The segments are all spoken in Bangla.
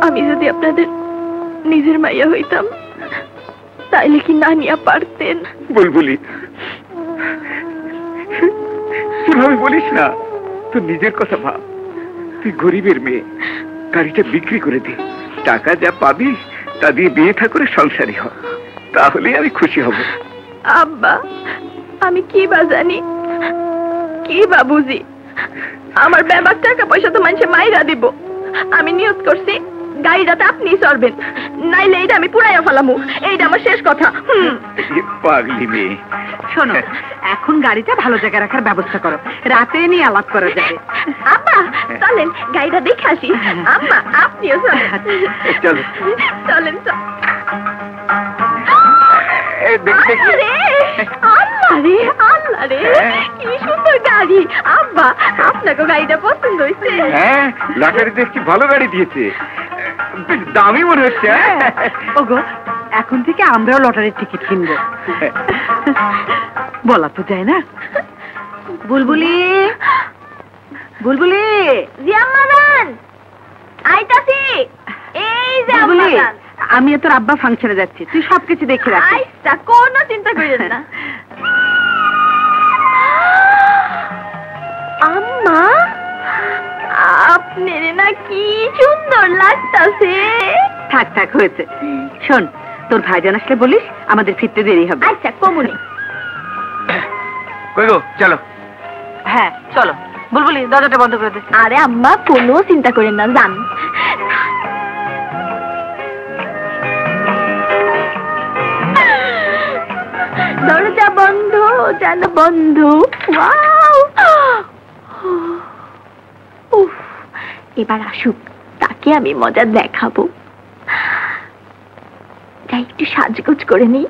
আমি যদি আপনাদের নিজের মাইয়া হইতাম তাইলে কি না নিয়া পারতেন? বুলবুলি, এভাবে বলিস না। তোর নিজের কথা ভাব। তুই গরিবের মেয়ে, গাড়িটা বিক্রি করে দে, টাকা যা পাবি তা দিয়ে বিয়ে থা করে সংসারী হ, তাহলে আমি খুশি হব। আব্বা, আমি কি বা জানি, কি বা বুঝি? আমার ব্যাপার টাকা পয়সা তো মানুষে মাইরা দিব। আমি নিয়ত করছি গাড়িটাতে আপনি চড়বেন, নাইলে এইটা আমি পুরাইয়া ফেলামু। এইটা আমার শেষ কথা। পাগলি মেয়ে। শোনো, এখন গাড়িটা ভালো জায়গায় রাখার ব্যবস্থা করো, রাতে নিয়ে আলাপ করা যাবে। আব্বা চলেন গাড়িটা দেখে আসি। আম্মা আপনিও চলেন। চলো চলেন। আল্লাহ রে, কি সুন্দর গাড়ি। আব্বা, আপনাকে গাড়িটা পছন্দ হয়েছে? হ্যাঁ, লটারি দেখছি ভালো গাড়ি দিয়েছে, বেশ দামি মনে হচ্ছে। ওগো, এখন থেকে আমরাও লটারির টিকিট কিনবো। বলা তো যায় না। বুলবুলি, বুলবুলি। জি আম্মা জান, আইতাছি। এই যে আম্মা জান, আমি তোর আব্বা ফাংশনে যাচ্ছি, তুই সবকিছু দেখে রাখ। আচ্ছা, কোনো চিন্তা করেন না। আম্মা, আপনার না কি সুন্দর লাগতাছে। থাক থাক, হয়েছে। শোন, তোর ভাইজান আসলে বলিস আমাদের ফিরতে দেরি হবে। আচ্ছা কমুনি। কই গো, চলো। হ্যাঁ চলো। বুলবুলি, দরজাটা বন্ধ করে দে। আরে আম্মা, কোনো চিন্তা করেন না, যান। দরজা বন্ধ যেন বন্ধ। ওয়াও, উফ, এবার আসুক, তাকে আমি মজা দেখাবো। যাই একটু সাজগোজ করে নিই।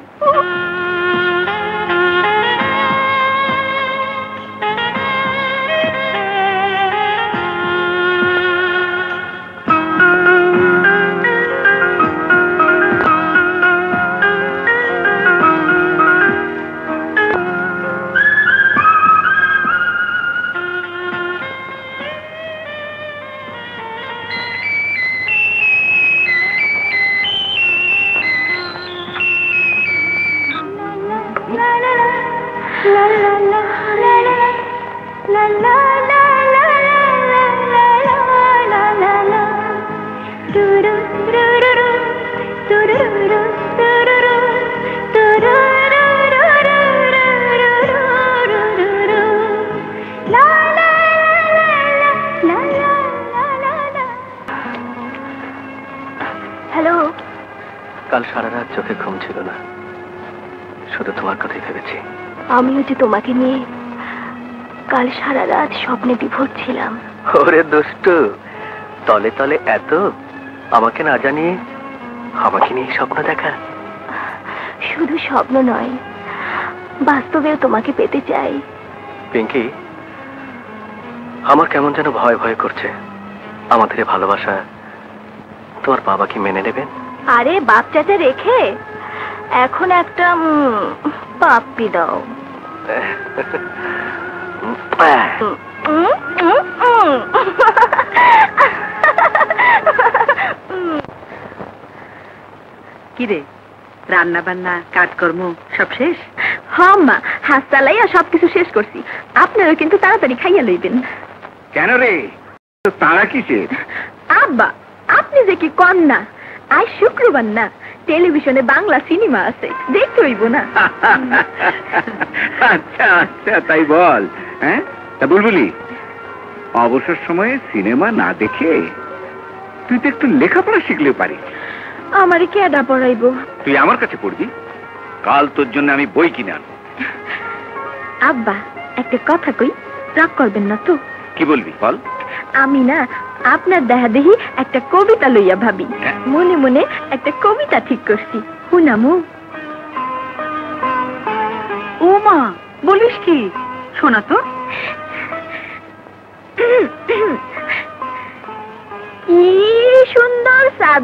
হ্যালো। কাল সারা রাত চোখে ঘুম ছিল না, শুধু তোমার কথাই ভেবেছি। আমিও যে তোমাকে নিয়ে কাল সারা রাত স্বপ্নে বিভোর ছিলাম। ওরে দুষ্টু, তলে তলে এত আমাকে না জানিয়ে আমাকে নিয়ে স্বপ্ন দেখা। শুধু স্বপ্ন নয়, বাস্তবেও তোমাকে পেতে চাই। পিঙ্কি, আমার কেমন যেন ভয় ভয় করছে। আমাদের ভালোবাসা তোমার বাবা কি মেনে নেবেন? আরে বাপ চাচা রেখে এখন একটা পাপ্পি দাও। কিরে, রান্না বান্না কাজকর্ম সব শেষ? হ্যাঁ মা, হাত চালাইয়া সবকিছু শেষ করছি। আপনারা কিন্তু তাড়াতাড়ি খাইয়া লইবেন। কেন রে, তারা কিসের? আব্বা, আপনি যে কি কন না, আজ শুক্রবার না, টেলিভিশনে বাংলা সিনেমা আছে, দেখতে হইব না? আচ্ছা আচ্ছা, তাই বল। হ্যাঁ, তা বুলবুলি, অবসর সময়ে সিনেমা না দেখে তুই তো একটু লেখাপড়া শিখলেও পারিস। আমারে কেডা পড়াইব? তুই আমার কাছে পড়বি, কাল তোর জন্য আমি বই কিনে আনবো। আব্বা, একটা কথা কই, রাগ করবেন না তো? কি বলবি বল। আমি না আপনার দেখা দেখি একটা কবিতা লইয়া ভাবি, মনে মনে একটা কবিতা ঠিক করছি, শুনামু? ও মা, বলিস কি? শোনা তো। কি সুন্দর চাঁদ